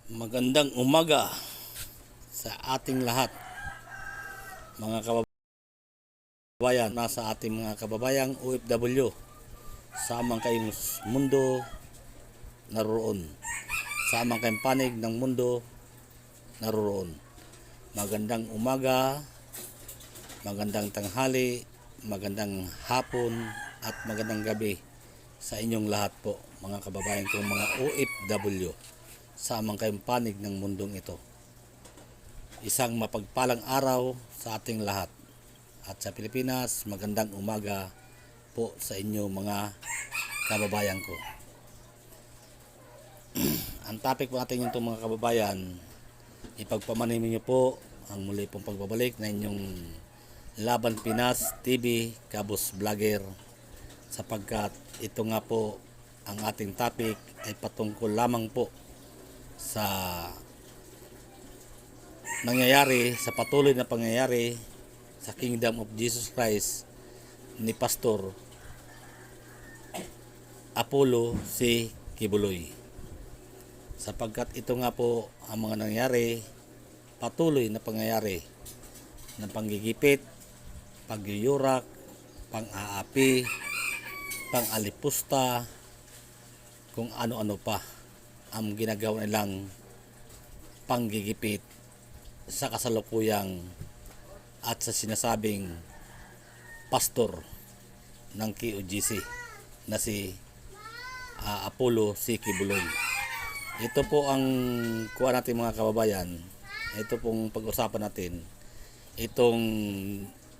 Magandang umaga sa ating lahat, mga kababayan, nasa ating mga kababayang OFW, samang kayong mundo naroon, samang kayong panig ng mundo naroon. Magandang umaga, magandang tanghali, magandang hapon at magandang gabi sa inyong lahat po, mga kababayan kong mga OFW, samang kayong panig ng mundong ito. Isang mapagpalang araw sa ating lahat. At sa Pilipinas, magandang umaga po sa inyo mga kababayan ko. Ang topic po natin yung mga kababayan, ipagpamanimin niyo po ang muli pong pagbabalik na inyong Laban Pinas TV Kabus Vlogger, sapagkat ito nga po ang ating topic ay patungkol lamang po sa nangyayari, sa patuloy na pangyayari sa Kingdom of Jesus Christ ni Pastor Apollo C. Kibuloy. Sapagkat ito nga po ang mga nangyayari, patuloy na pangyayari ng panggigipit, pagyuyurak, pang-aapi, pang-alipusta, kung ano-ano pa ang ginagawa nilang panggigipit sa kasalukuyang at sa sinasabing pastor ng KOGC na si Apollo C. Kibuloy. Ito po ang kuha natin mga kababayan. Ito pong pag-usapan natin, itong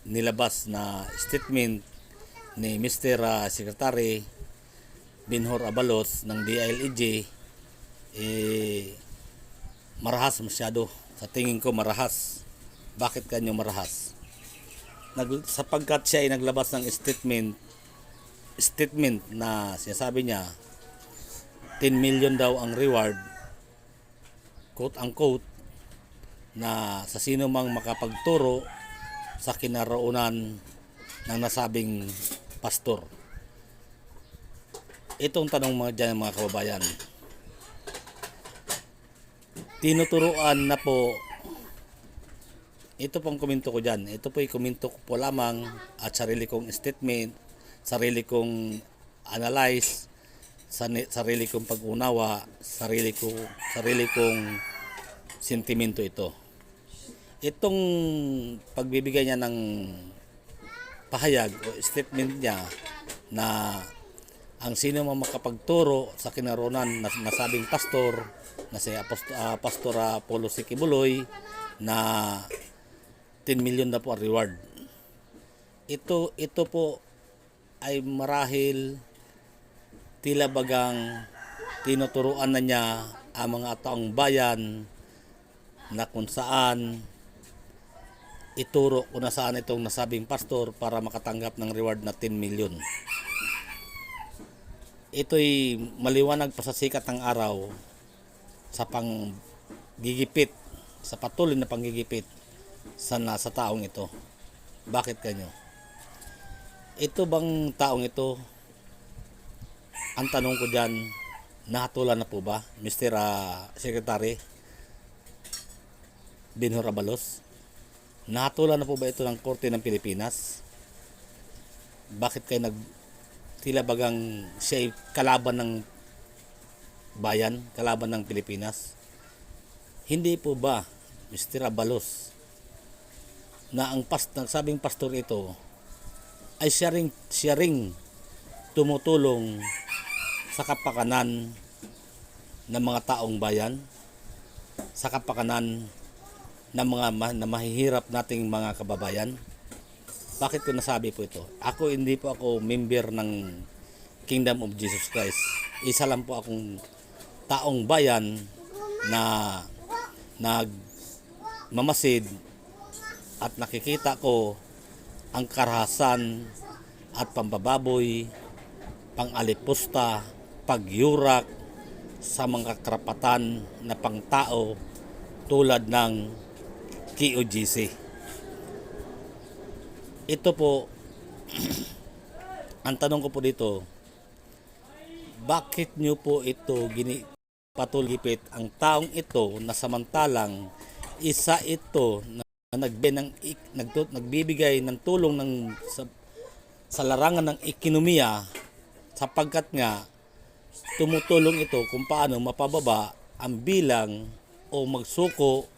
nilabas na statement ni Mr. Secretary Binhor Abalos ng DILG. Marahas masyado. Sa tingin ko marahas. Bakit kanyo marahas? Sapagkat siya ay naglabas ng statement na sinasabi niya 10 million daw ang reward, quote unquote, na sa sino mang makapagturo sa kinaroonan ng nasabing pastor. Itong tanong mga dyan mga kababayan, tinuturuan na po, ito pong komento ko dyan, ito po yung komento ko po lamang at sarili kong statement, sarili kong analyze, sarili kong pag-unawa, sarili kong sentimento ito. Itong pagbibigay niya ng pahayag o statement niya na ang sino man makapagturo sa kinaroonan na nasabing pastor na si Pastor Apollo C. Kibuloy na 10 million na po ang reward. Ito po ay marahil tila bagang tinuturuan na niya ang mga taong bayan na kung saan ituro kung nasaan itong nasabing pastor para makatanggap ng reward na 10 million. Ito'y maliwanag pa sa sikat ng araw sa panggigipit, sa patuloy na panggigipit sa taong ito. Bakit kanyo? Ito bang taong ito, ang tanong ko dyan, nahatulan na po ba, Mr. Secretary Binhor Abalos? Nahatulan na po ba ito ng Korte ng Pilipinas? Bakit kayo tila bagang siya ay kalaban ng bayan, kalaban ng Pilipinas? Hindi po ba, Mr. Abalos, na ang sabing pastor ito ay siya ring tumutulong sa kapakanan ng mga taong bayan, sa kapakanan ng mga mahihirap nating mga kababayan? Bakit ko nasabi po ito? Hindi po ako member ng Kingdom of Jesus Christ. Isa lang po akong taong bayan na nagmamasid at nakikita ko ang karahasan at pambababoy, pang-alipusta, pagyurak sa mga karapatan na pangtao tulad ng KOGC. Ito po, ang tanong ko po dito, bakit nyo po ito patuloy gipit ang taong ito na samantalang isa ito na nagbibigay ng tulong sa larangan ng ekonomiya sapagkat nga tumutulong ito kung paano mapababa ang bilang o magsuko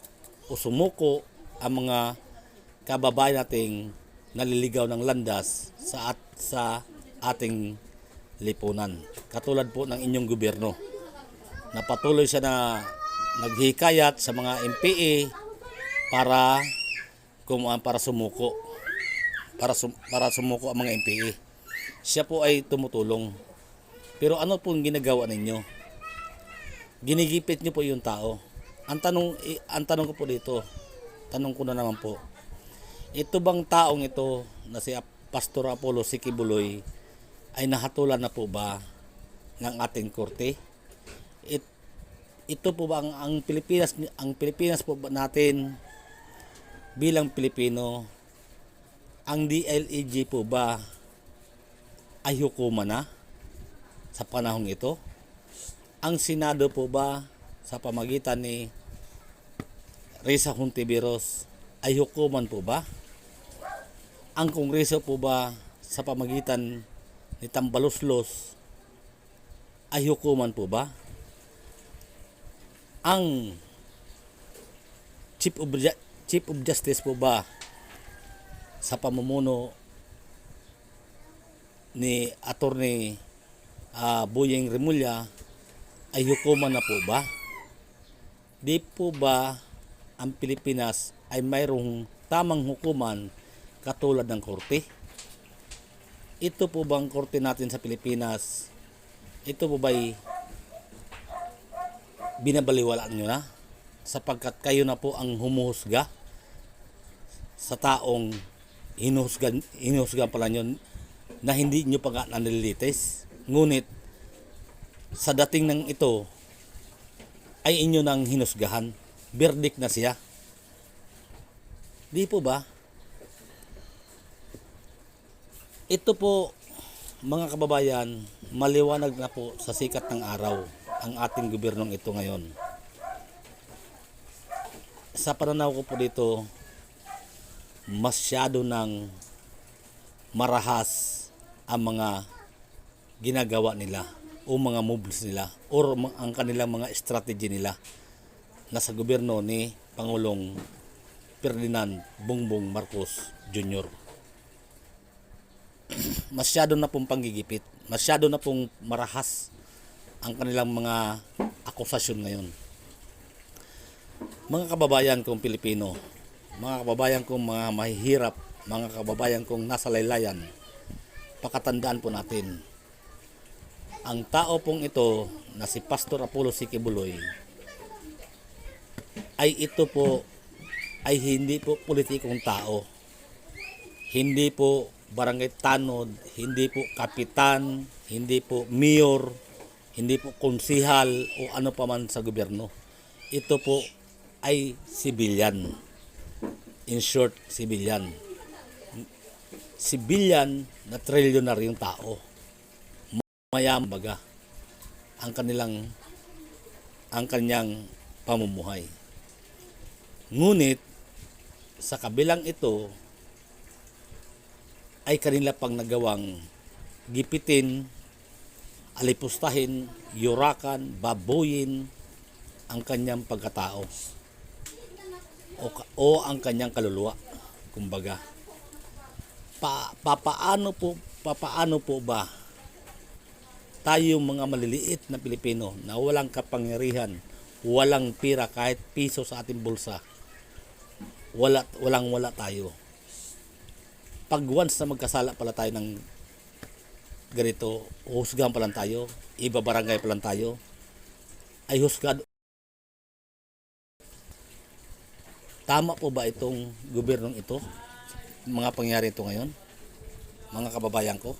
o sumuko ang mga kababayan nating naliligaw ng landas sa ating lipunan. Katulad po ng inyong gobyerno na patuloy siya na naghikayat sa mga MPA para sumuko. Para sumuko ang mga MPA. Siya po ay tumutulong. Pero ano pong ginagawa ninyo? Ginigipit niyo po yung tao. Ang tanong ko po dito, tanong ko na naman po, ito bang taong ito na si Pastor Apollo Sikibuloy ay nahatulan na po ba ng ating korte? Ito po ba ang Pilipinas po ba natin bilang Pilipino, ang DILG po ba ay hukuman na sa panahong ito? Ang Senado po ba sa pamagitan ni Risa Hontiveros ay hukuman po ba? Ang Kongreso po ba sa pamagitan ni Tambaloslos ay hukuman po ba? Ang Chief of Justice po ba sa pamumuno ni Attorney Boyeng Remulla ay hukuman na po ba? Di po ba ang Pilipinas ay mayroong tamang hukuman katulad ng korte? Ito po bang korte natin sa Pilipinas, ito po ba'y binabaliwalaan nyo na? Sapagkat kayo na po ang humuhusga sa taong hinuhusgan pala nyo na hindi nyo pa nalilitis. Ngunit sa dating ng ito ay inyo nang hinusgahan. Verdict na siya. Di po ba? Ito po mga kababayan, maliwanag na po sa sikat ng araw ang ating gobyernong ito ngayon. Sa pananaw ko po dito, masyado ng marahas ang mga ginagawa nila o mga moves nila o ang kanilang mga strategy nila na sa gobyerno ni Pangulong Ferdinand Bongbong Marcos Jr. Masyado na pong panggigipit, masyado na pong marahas ang kanilang mga akusasyon ngayon. Mga kababayan kong Pilipino, mga kababayan kong mga mahihirap, mga kababayan kong nasa laylayan, pakatandaan po natin, ang tao pong ito na si Pastor Apollo Sikibuloy ay ito po ay hindi po politikong tao, hindi po barangay tanod, hindi po kapitan, hindi po mayor, hindi po konsihal o ano pa man sa gobyerno. Ito po ay civilian. In short, civilian. Civilian na trilyonaryong tao. Mayaman baga ang kanyang pamumuhay. Ngunit sa kabilang ito ay kanila pang nagawang gipitin, alipustahin, yurakan, babuyin ang kanyang pagkatao o ang kanyang kaluluwa. Kumbaga, papaano po ba tayo mga maliliit na Pilipino na walang kapangyarihan, walang pira kahit piso sa ating bulsa, walang tayo. Pag once na magkasala pala tayo ng ganito, husgahan pa lang tayo, iba barangay pa lang tayo, ay husgado. Tama po ba itong gobyernong ito? Mga pangyayari ito ngayon? Mga kababayan ko?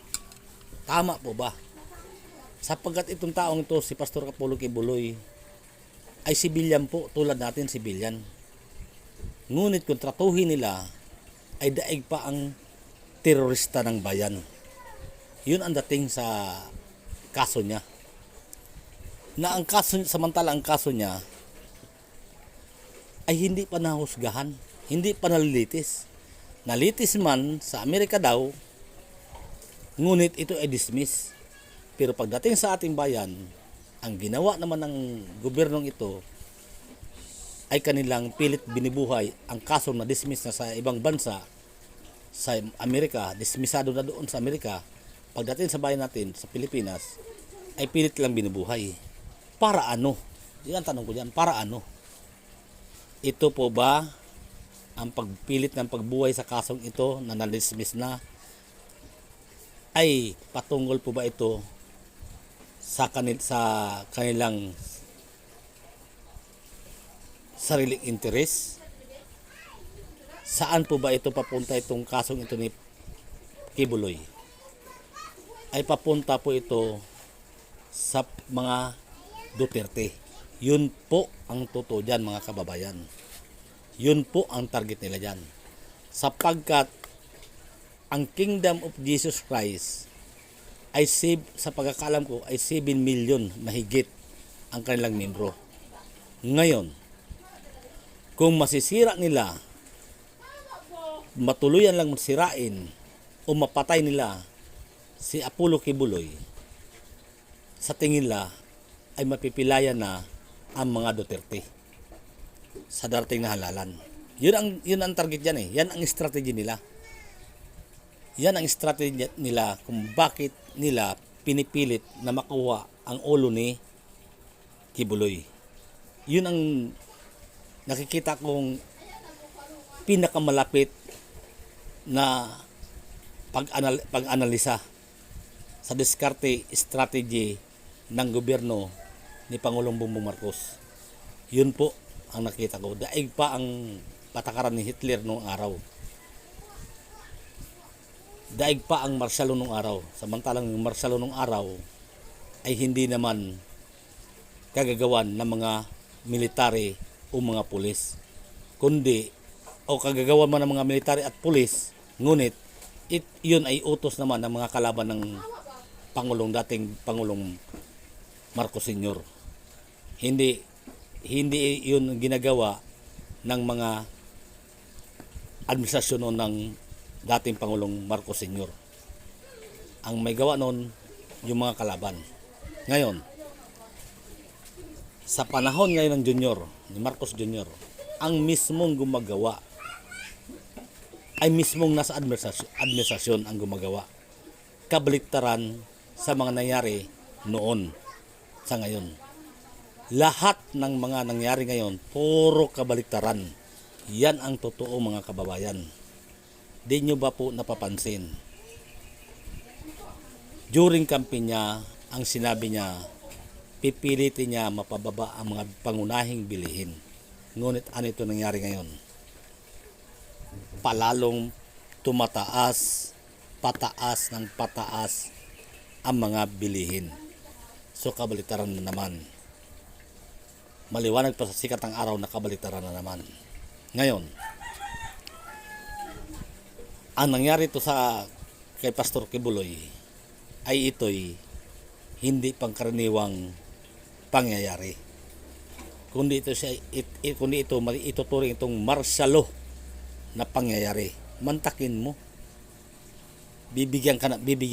Tama po ba? Sapagkat itong taong ito, si Pastor Apollo Sikibuloy, ay sibilyan po, tulad natin sibilyan. Ngunit kung tratuhin nila, ay daig pa ang terorista ng bayan. Yun ang dating sa kaso niya. na ang kaso, samantala ang kaso niya ay hindi pa nahusgahan, hindi pa nalilitis. Nalitis man sa Amerika daw, ngunit ito ay dismiss. Pero pagdating sa ating bayan, ang ginawa naman ng gobyernong ito ay kanilang pilit binibuhay ang kaso na dismiss na sa ibang bansa, sa Amerika, dismisado na doon sa Amerika. Pagdating sa bayan natin, sa Pilipinas, ay pilit lang binibuhay. Para ano? Yan ang tanong ko dyan, para ano? Ito po ba ang pagpilit ng pagbuhay sa kasong ito na na-dismiss na, ay patungkol po ba ito sa kanilang sariling interes? Saan po ba ito papunta, itong kasong ito ni Kibuloy? Ay papunta po ito sa mga Duterte. Yun po ang totoo dyan, mga kababayan. Yun po ang target nila dyan. Sapagkat ang Kingdom of Jesus Christ ay sa pagkakalam ko ay 7 million na higit ang kanilang membro. Ngayon, kung masisira nila, matuluyan lang sirain o mapatay nila si Apollo Kibuloy, sa tingin nila ay mapipilayan na ang mga Duterte sa darating na halalan. Yun ang target diyan eh. Yan ang strategy nila. Yan ang strategy nila kung bakit nila pinipilit na makuha ang ulo ni Kibuloy. Yun ang nakikita kong pinakamalapit na pag-analisa sa diskarte strategy ng gobyerno ni Pangulong Bongbong Marcos. Yun po ang nakita ko. Daig pa ang patakaran ni Hitler noong araw. Daig pa ang marsyalo nung araw. Samantalang yung marsyalo nung araw ay hindi naman kagagawan ng mga military o mga pulis. Kundi, o kagagawan man ng mga military at pulis, ngunit yun ay utos naman ng mga kalaban ng dating Pangulong Marcos Sr. Hindi yun ginagawa ng mga administrasyon noon ng dating Pangulong Marcos Sr. Ang may gawa noon yung mga kalaban. Ngayon, sa panahon ngayon ng ni Marcos Jr., ang mismong gumagawa ay mismong nasa administrasyon ang gumagawa. Kabaliktaran sa mga nangyari noon sa ngayon. Lahat ng mga nangyari ngayon, puro kabaliktaran. Yan ang totoo, mga kababayan. Di nyo ba po napapansin? During campaign niya, ang sinabi niya, pipilitin niya mapababa ang mga pangunahing bilihin. Ngunit ano ito nangyari ngayon? Palalong tumataas, pataas ng pataas ang mga bilihin. So kabaliktaran na naman. Maliwanag pa sa sikat ng araw na kabaliktaran na naman. Ngayon, ang nangyari ito kay Pastor Kibuloy ay ito'y hindi pangkaraniwang pangyayari. Kundi ito ituturing itong marsyalo na pangyayari. Mantakin mo. Bibigyan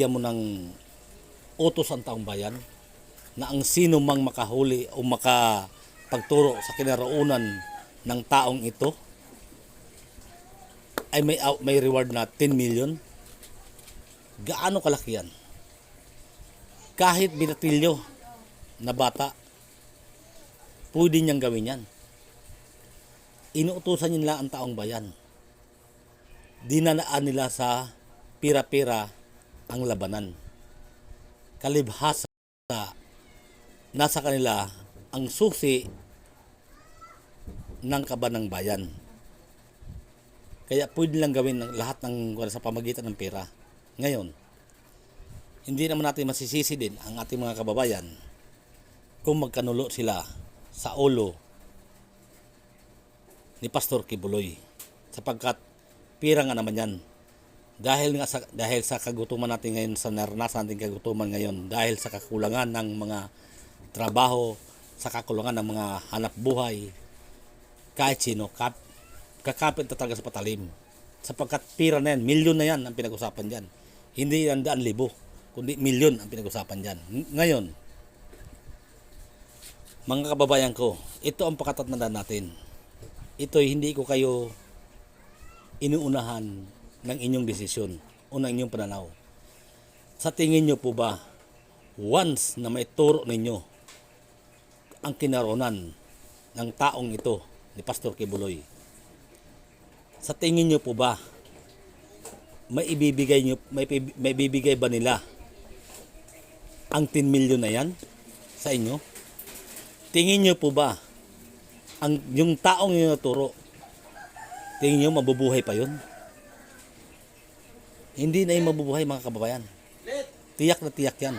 mo ng utos ang taong bayan na ang sino mang makahuli o makapagturo sa kinaroonan ng taong ito ay may reward na 10 million. Gaano kalaki yan? Kahit binatilyo na bata, pwede niyang gawin yan. Inuutosan nila ang taong bayan. Dinanaan nila sa pira-pira ang labanan. Kalibhasa, nasa kanila ang susi ng kaban ng bayan. Kaya pwede lang gawin ng lahat ng sa pamagitan ng pera. Ngayon, hindi naman natin masisisi din ang ating mga kababayan kung magkanulo sila sa ulo ni Pastor Kibuloy. Sapagkat pira nga naman yan. Dahil sa kagutuman natin ngayon, sa naranasan natin kagutuman ngayon, dahil sa kakulangan ng mga trabaho sa kakulungan ng mga hanap buhay, kahit sino, kakapit na talaga sa patalim. Sapagkat pira na yan, milyon na yan ang pinag-usapan dyan. Hindi yan daan libo, kundi milyon ang pinag-usapan dyan. Ngayon, mga kababayan ko, ito ang pakatatandaan natin. Ito'y hindi ko kayo inuunahan ng inyong desisyon o ng inyong pananaw. Sa tingin nyo po ba, once na may turo ninyo ang kinaronan ng taong ito ni Pastor Kibuloy, sa tingin nyo po ba may bibigay ba nila ang 10 million na yan sa inyo? Tingin nyo po ba yung taong yun naturo, tingin nyo mabubuhay pa yun? Hindi na yung mabubuhay, mga kababayan. Tiyak na tiyak yan.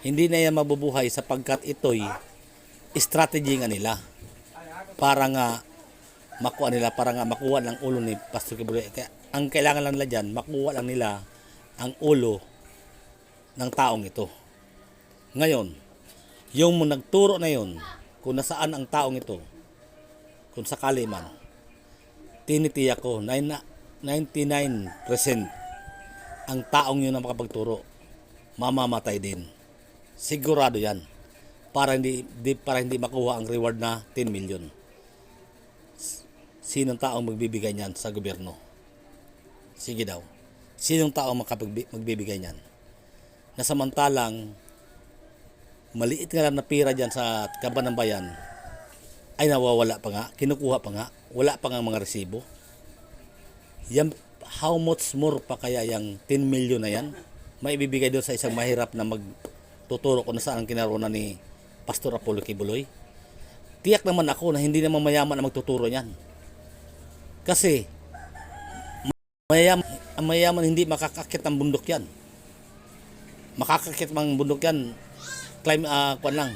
Hindi na yan mabubuhay sapagkat ito'y strategy nga nila para nga makuha ng ulo ni Pastor Kibuloy. Kaya ang kailangan lang nila dyan, makuha lang nila ang ulo ng taong ito. Ngayon, yung nagturo na yun, kung nasaan ang taong ito, kung sakali man, tinitiyak ko, 99% ang taong yun na makapagturo, mamamatay din. Sigurado yan. Para hindi makuha ang reward na 10 million. Sinong taong magbibigay niyan sa gobyerno? Sige daw. Sinong taong magbibigay niyan? Na samantalang maliit nga lang na pira dyan sa kaban ng bayan ay nawawala pa nga, kinukuha pa nga, wala pa nga mga resibo. Yan, how much more pa kaya yung 10 million na yan maibibigay doon sa isang mahirap na magtuturo kung nasaan ang kinaroon ni Pastor Apollo Kibuloy? Tiyak naman ako na hindi naman mayaman ang magtuturo niyan. Kasi ang mayaman hindi makakakit ng bundok yan. Makakakit ng bundok yan, kuan lang,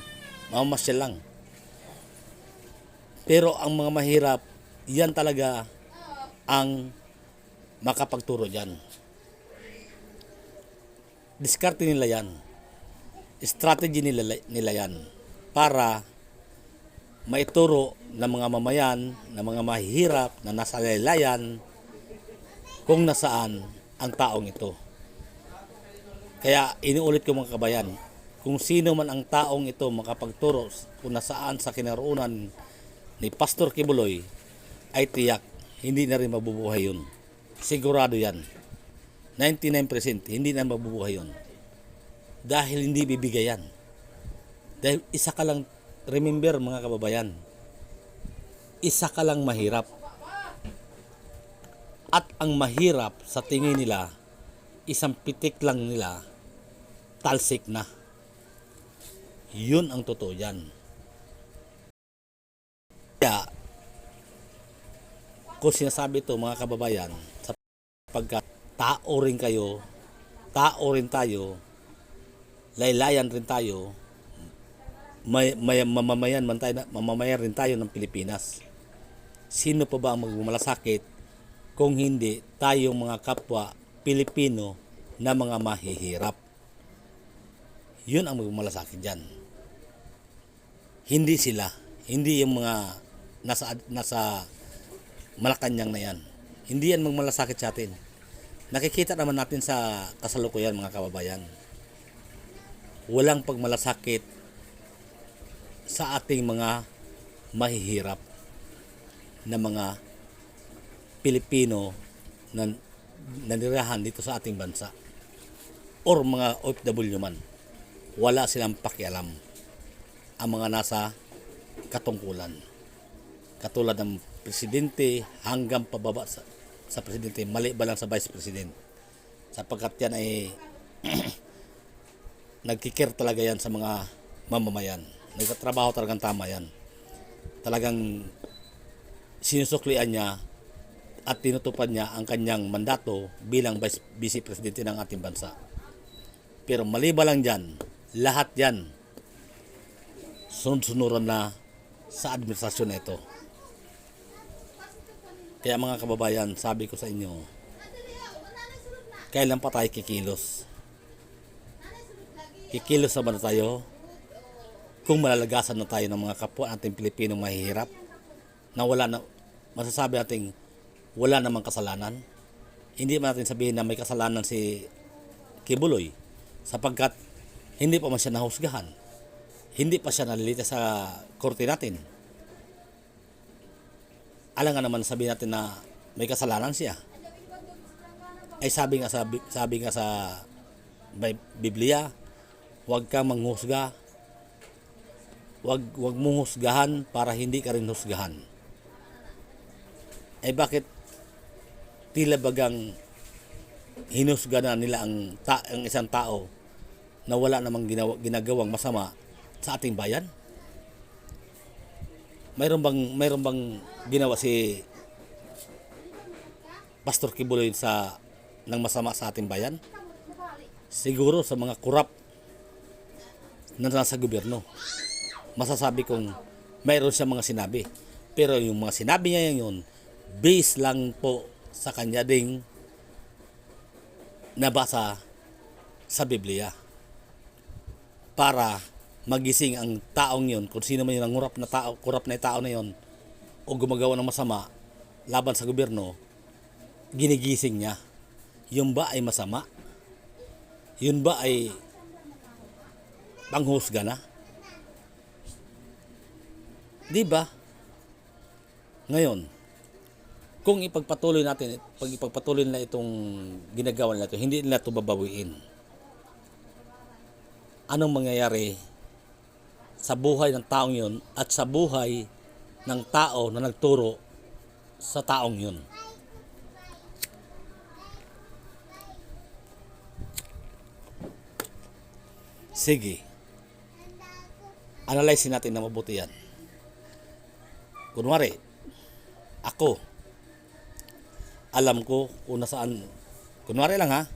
mamamasyal lang. Pero ang mga mahirap, yan talaga ang makapagturo dyan. Diskarte nila yan. Strategy nila yan para maituro ng mga mamayan, ng mga mahihirap na nasa laylayan kung nasaan ang taong ito. Kaya inuulit ko, mga kabayan, kung sino man ang taong ito makapagturo kung nasaan sa kinaroonan ni Pastor Kibuloy, ay tiyak, hindi na rin mabubuhay yun. Sigurado yan. 99% hindi na mabubuhay yun. Dahil hindi bibigay yan. Dahil isa ka lang, remember mga kababayan, isa ka lang mahirap. At ang mahirap sa tingin nila, isang pitik lang nila, talsik na. Yun ang totoo yan. Kaya, kung sinasabi ito, mga kababayan, sapagkat tao rin kayo, tao rin tayo, laylayan rin tayo, mamamayan rin tayo ng Pilipinas. Sino pa ba ang magmamalasakit kung hindi tayong mga kapwa Pilipino na mga mahihirap? Yun ang magmamalasakit dyan. Hindi sila, hindi yung mga nasa Malacanang na yan. Hindi yan magmalasakit sa atin. Nakikita naman natin sa kasalukuyan, mga kababayan. Walang pagmalasakit sa ating mga mahihirap na mga Pilipino na nanirahan dito sa ating bansa or mga OFW man. Wala silang pakialam ang mga nasa katungkulan. Katulad ng presidente hanggang pababa sa presidente, mali ba lang sa vice president, sapagkat yan ay nagkikir talaga yan sa mga mamamayan. Nagtatrabaho talagang tama yan. Talagang sinusuklian niya at tinutupad niya ang kanyang mandato bilang vice presidente ng ating bansa. Pero maliba lang dyan, lahat yan sunod-sunuran na sa administrasyon na ito. Kaya mga kababayan, sabi ko sa inyo, kailan pa tayo kikilos? Kikilos naman tayo kung malalagasan na tayo ng mga kapwa nating Pilipinong mahihirap na wala na, masasabi nating wala namang kasalanan. Hindi man natin sabihin na may kasalanan si Kibuloy sapagkat hindi pa man siya nahusgahan. Hindi pa siya nalilita sa korte natin. Alam nga naman sabihin natin na may kasalanan siya. Ay sabi nga sa Biblia, huwag kang manghusga. Huwag mong husgahan para hindi ka rin husgahan. Ay bakit tila bagang hinusga na nila ang isang tao na wala namang ginagawang masama sa ating bayan? Mayroon bang ginawa si Pastor Kibuloy ng masama sa ating bayan? Siguro sa mga kurap na nasa gobyerno. Masasabi kong mayroon siya mga sinabi. Pero yung mga sinabi niya yun, base lang po sa kanya ding nabasa sa Biblia. Para magising ang taong yun, kung sino man yun ang kurap na tao na yun, o gumagawa ng masama laban sa gobyerno, ginigising niya. Yun ba ay masama? Yun ba ay panghusga na? Di ba? Ngayon, kung ipagpatuloy nila itong ginagawa nila ito, hindi nila ito babawiin. Anong mangyayari sa buhay ng taong yun at sa buhay ng tao na nagturo sa taong yun? Sige, analyze natin na mabuti yan. Kunwari, ako, alam ko kung nasaan, kunwari lang ha,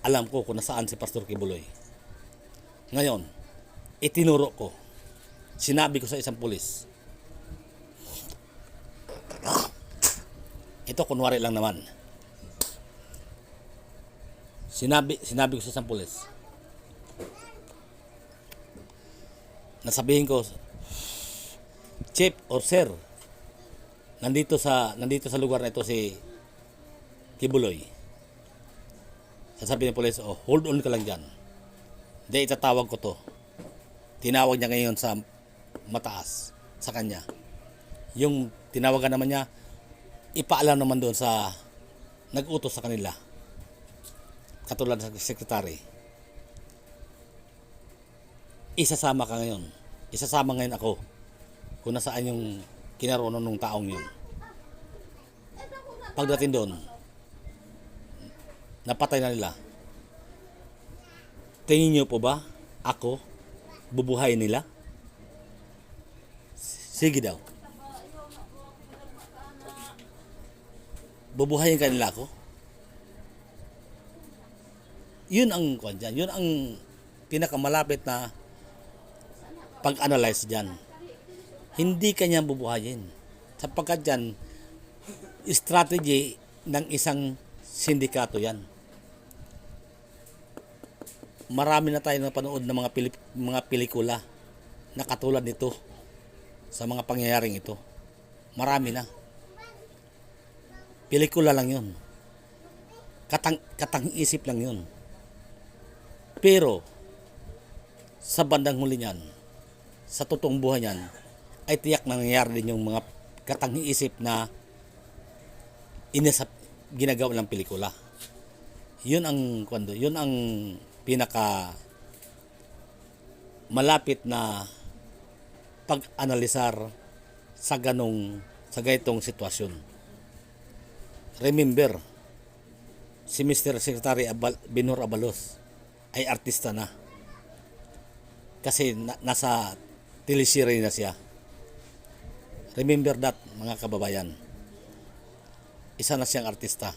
alam ko kung nasaan si Pastor Kibuloy. Ngayon, itinuro ko, sinabi ko sa isang pulis, ito kunwari lang naman, sinabi ko sa isang pulis, nasabihin ko, Chief or Sir, nandito sa lugar na ito si Kibuloy. Sasabihin ng pulis, oh, hold on ka lang dyan. Hindi, itatawag ko to. Tinawag niya ngayon sa mataas, sa kanya. Yung tinawagan naman niya, ipaalam naman doon sa nag-utos sa kanila. Katulad sa sekretary. Isasama ka ngayon. Isasama ngayon ako kung nasaan yung kinaroon ng taong yun. Pagdating doon, napatay na nila. Tingin niyo po ba ako bubuhayin nila? Sige daw. Bubuhayin ka nila ako? Yun ang kanya, yun ang pinakamalapit na pag-analyze dyan. Hindi kanya bubuhayin. Sapagkat dyan, strategy ng isang sindikato yan. Marami na tayo napanood ng mga pelikula na katulad nito sa mga pangyayaring ito. Marami na. Pelikula lang yun. Katang-isip lang yun. Pero, sa bandang huli niyan, sa totoong buhay niyan, ay tiyak na nangyayari din yung mga katang-iisip na ginagawa ng pelikula. Yun ang pinaka malapit na pag-analisar sa ganitong sitwasyon. Remember, si Mr. Secretary Binhor Abalos ay artista na. Kasi nasa teleserye na siya. Remember that, mga kababayan. Isa na siyang artista.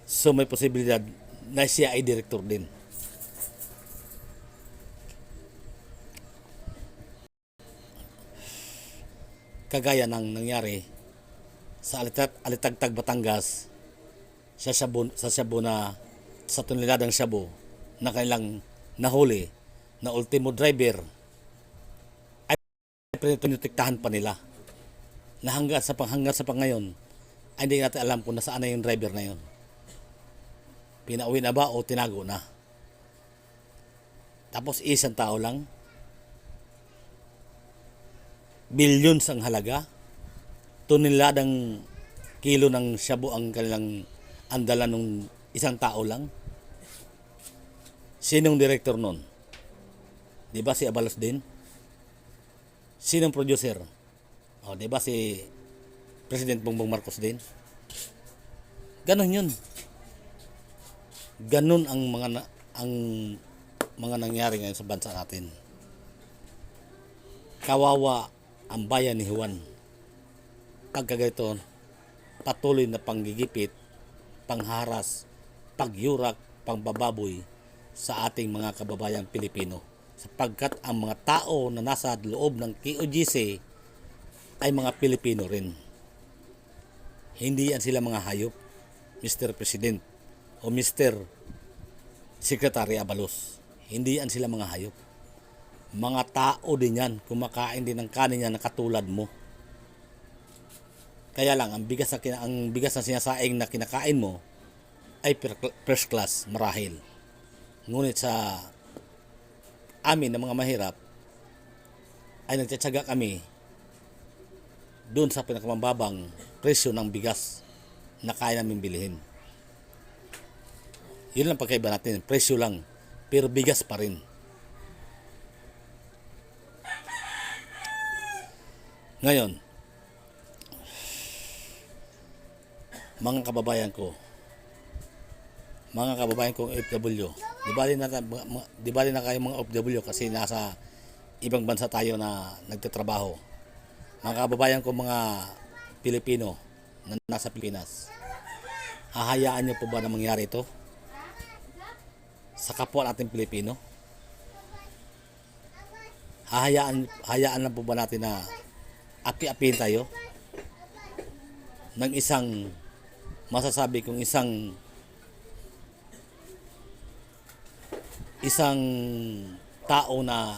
So may posibilidad na siya ay director din. Kagaya ng nangyari sa Alitagtag, Batangas, sa Shabu na sa Tunliladang Shabu na kanilang nahuli na ultimo driver ay pinitiktahan pa nila na hanggang sa pangayon ay hindi natin alam kung nasaan na yung driver na yun. Pinauwi na ba o tinago na? Tapos isang tao lang, billions ang halaga, toneladang kilo ng shabu ang kanilang andala ng isang tao lang. Sinong director nun? Di ba si Abalos din? Sinong producer? O, di ba si President Bongbong Marcos din? Ganon yun. Ganon ang mga nangyari ngayon sa bansa natin. Kawawa ang bayan ni Juan. Pagkagaito, patuloy na panggigipit, pangharas, pagyurak, pangbababoy sa ating mga kababayang Pilipino. Sapagkat ang mga tao na nasa loob ng KOJC ay mga Pilipino rin. Hindi yan sila mga hayop, Mr. President o Mr. Secretary Abalos. Hindi yan sila mga hayop. Mga tao din yan, kumakain din ng kanin yan na katulad mo. Kaya lang, ang bigas na sinasaing na kinakain mo ay first class, marahil. Ngunit sa amin na mga mahirap, ay nagtsatsaga kami doon sa pinakamababang presyo ng bigas na kaya namin bilhin. Yun lang pagkaiba natin, presyo lang, pero bigas pa rin. Ngayon, mga kababayan kong OFW, di bali na kayo mga OFW kasi nasa ibang bansa tayo na nagtatrabaho. Mga kababayan ko mga Pilipino na nasa Pilipinas, hahayaan niyo po ba na mangyari ito sa kapwa natin Pilipino? Hayaan lang po ba natin na api-apihin tayo ng isang masasabi kong isang tao na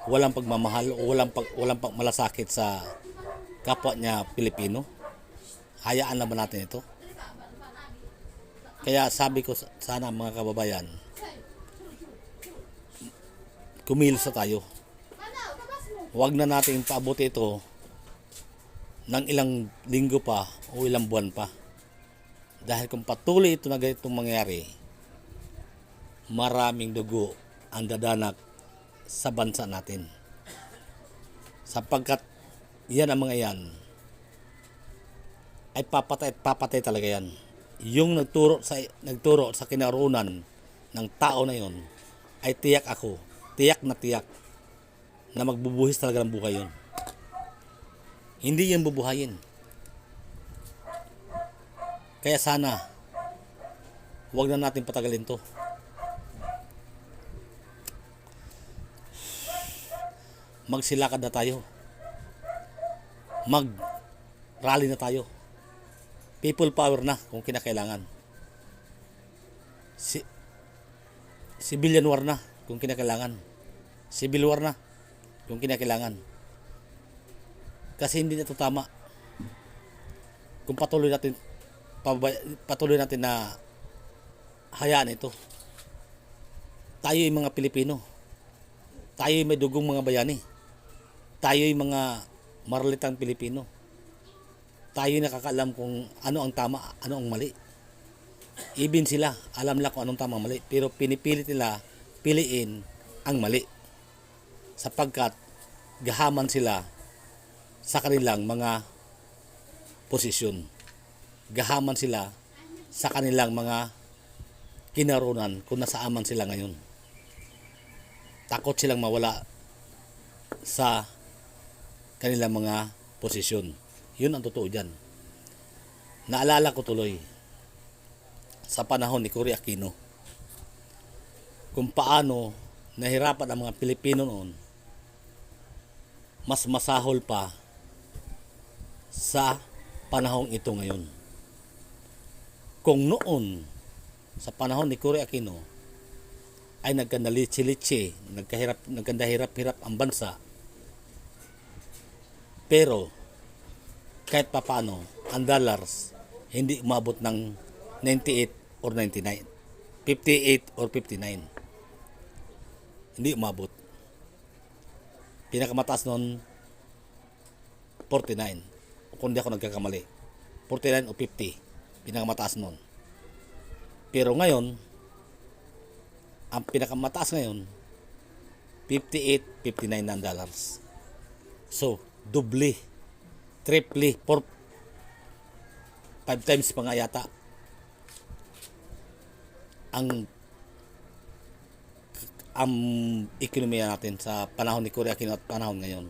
walang pagmamahal o walang malasakit sa kapwa niya Pilipino? Hayaan na ba natin ito? Kaya sabi ko sana mga kababayan, kumilos na tayo. Huwag na natin paabuti ito ng ilang linggo pa o ilang buwan pa. Dahil kung patuloy ito na ganitong mangyari, maraming dugo ang dadanak sa bansa natin. Sapagkat yan ang mga yan ay papatay talaga yan. Yung nagturo sa kinarunan ng tao na yon ay tiyak na magbubuhis talaga ng buhay yun. Hindi yan bubuhayin. Kaya sana huwag na natin patagalin to. Magsilakad na tayo. Mag-rally na tayo. People power na kung kinakailangan. Civilian war na kung kinakailangan. Civil war na kung kinakailangan. Kasi hindi na ito tama. Kung patuloy natin na hayaan ito. Tayo ay mga Pilipino. Tayo ay may dugong mga bayani. Tayo ay mga maralitang Pilipino. Tayo ay nakakaalam kung ano ang tama, ano ang mali. Even sila, alam nila kung anong tama mali. Pero pinipilit nila piliin ang mali. Sapagkat gahaman sila sa kanilang mga posisyon. Gahaman sila sa kanilang mga kinarunan kung nasaan sila ngayon. Takot silang mawala sa kanilang mga posisyon. Yun ang totoo dyan. Naalala ko tuloy sa panahon ni Cory Aquino kung paano nahirapan ang mga Pilipino noon, mas masahol pa sa panahong ito ngayon. Kung noon sa panahon ni Cory Aquino ay nagkandalitsi-litsi, nagkandahirap-hirap ang bansa. Pero kahit papaano, ang dollars hindi umabot ng 98 or 99, 58 or 59. Hindi umabot. Pinakamataas noon 49. Kung di ako nagkakamali. 49 o 50. Pinakamataas noon. Pero ngayon, ang pinakamataas ngayon 58, 59 ng dollars. So, doble, triple, 4, 5 times pa nga yata ang ekonomiya natin sa panahon ni Cory Aquino at panahon ngayon.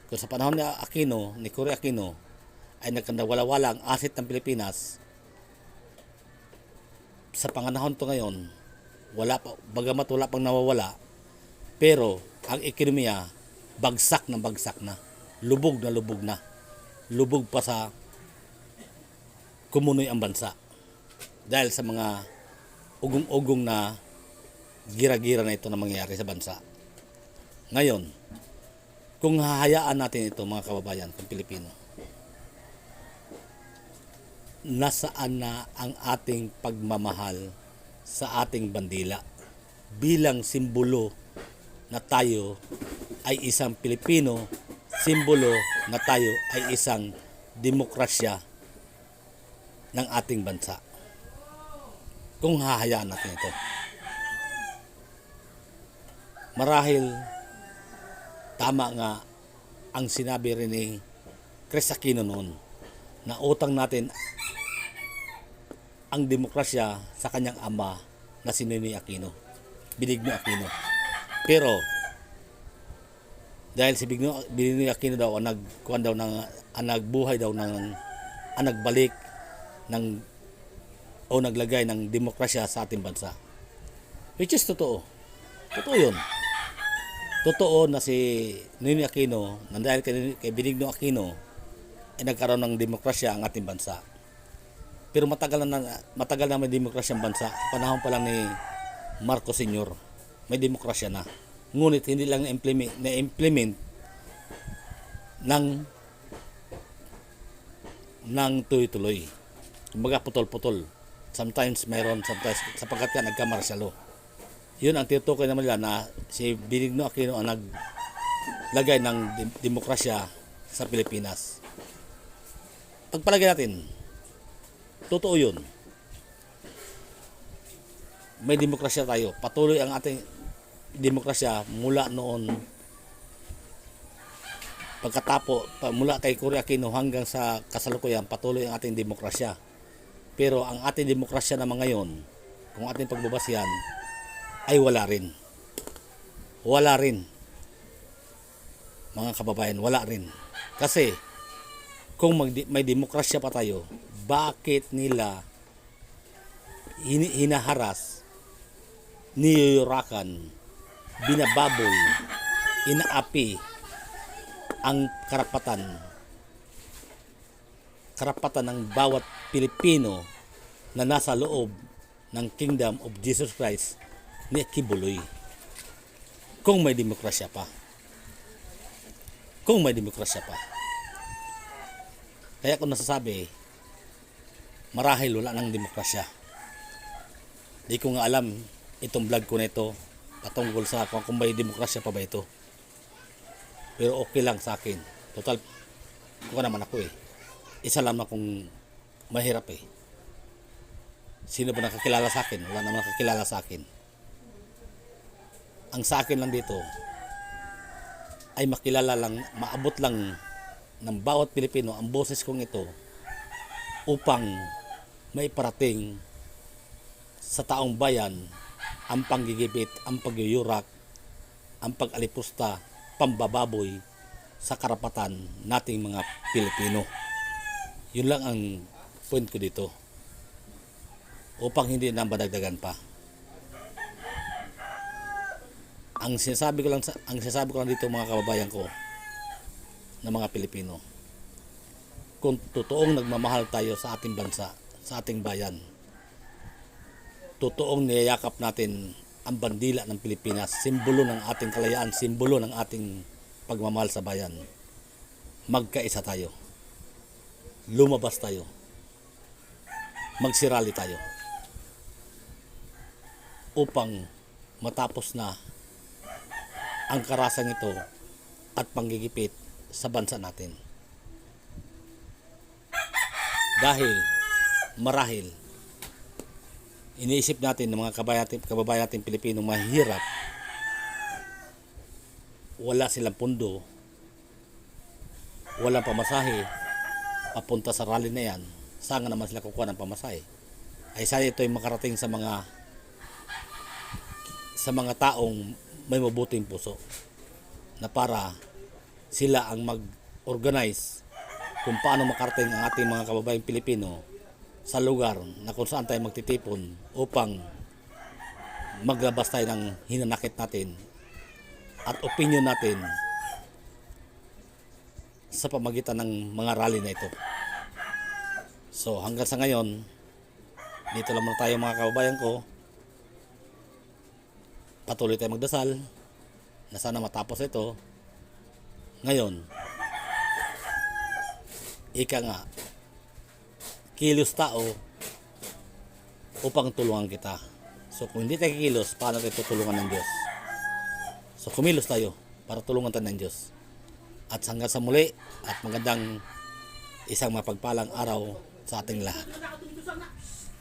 Kung sa panahon ni Cory Aquino ay nagkandawala-wala ang asset ng Pilipinas, sa panganahon to ngayon, bagamat wala pang nawawala, pero ang ekonomiya bagsak na, lubog na, lubog pa sa kumunoy ang bansa dahil sa mga ugong-ugong na gira-gira na ito na mangyayari sa bansa. Ngayon, kung hahayaan natin ito mga kababayan kung Pilipino, nasaan na ang ating pagmamahal sa ating bandila bilang simbolo na tayo ay isang Pilipino, simbolo na tayo ay isang demokrasya ng ating bansa. Kung hahayaan natin ito, marahil tama nga ang sinabi rin ni Chris Aquino noon na utang natin ang demokrasya sa kanyang ama na si Ninoy Aquino, Benigno Aquino. Pero dahil si Benigno Aquino daw ang nagbuhay daw ang nagbalik o naglagay ng demokrasya sa ating bansa. Which is totoo. Totoo 'yun. Totoo na si Ninoy Aquino, dahil kay Benigno Aquino, ay nagkaroon ng demokrasya ang ating bansa. Pero matagal na may demokrasya ang bansa. Panahon pa lang ni Marcos Sr. may demokrasya na. Ngunit hindi lang na-implement ng tuloy-tuloy. Kumbaga putol-putol. Sometimes mayroon, sometimes sapagkat ka nagka-martial law. Yun ang tinutukoy naman nila na si Benigno Aquino ang naglagay ng demokrasya sa Pilipinas. Pagpalagay natin, totoo yun. May demokrasya tayo. Patuloy ang ating demokrasya mula noon mula kay Cory Aquino hanggang sa kasalukuyan, patuloy ang ating demokrasya. Pero ang ating demokrasya naman ngayon, kung ating pagbabasihan, ay wala rin. Wala rin. Mga kababayan, wala rin. Kasi, kung may demokrasya pa tayo, bakit nila hinaharas, niyuyurakan, binababoy, inaapi ang karapatan ng bawat Pilipino na nasa loob ng Kingdom of Jesus Christ ni Kibuloy? Kung may demokrasya pa. Kaya kung nasasabi, marahil wala ng demokrasya. Di ko nga alam itong vlog ko na ito patungkol sa kung may demokrasya pa ba ito. Pero okay lang sa akin. Total, kung naman ako isa lang akong mahirap Sino ba nakakilala sa akin? Wala naman nakakilala sa akin. Ang sa akin lang dito ay makilala lang, maabot lang ng bawat Pilipino ang boses kong ito upang maiparating sa taong bayan ang panggigipit, ang pagyuyurak, ang pag-alipusta, pambababoy sa karapatan nating mga Pilipino. Yun lang ang point ko dito upang hindi na madagdagan pa. Ang sinasabi ko lang dito mga kababayan ko na mga Pilipino, kung totoong nagmamahal tayo sa ating bansa, sa ating bayan, totoong niyayakap natin ang bandila ng Pilipinas, simbolo ng ating kalayaan, simbolo ng ating pagmamahal sa bayan. Magkaisa tayo. Lumabas tayo. Magsirali tayo. Upang matapos na ang karasang ito at panggigipit sa bansa natin. Dahil marahil iniisip natin ng mga kababayan natin Pilipino mahirap, wala silang pundo, walang pamasahe papunta sa rally na yan, saan nga naman sila kukuha ng pamasahe? Ay sana ito ay makarating sa mga taong may mabuting puso na para sila ang mag-organize kung paano makarating ang ating mga kababayang Pilipino sa lugar na kung saan tayo magtitipon upang maglabas tayo ng hinanakit natin at opinion natin sa pamagitan ng mga rally na ito. So hanggang sa ngayon, dito lang tayo mga kababayan ko. Patuloy tayo magdasal na sana matapos ito. Ngayon, ika nga, kilos tao upang tulungan kita. So kung hindi tayo kikilos, paano tayo tutulungan ng Diyos? So kumilos tayo para tulungan tayo ng Diyos. At hanggang sa muli at magandang isang mapagpalang araw sa ating lahat.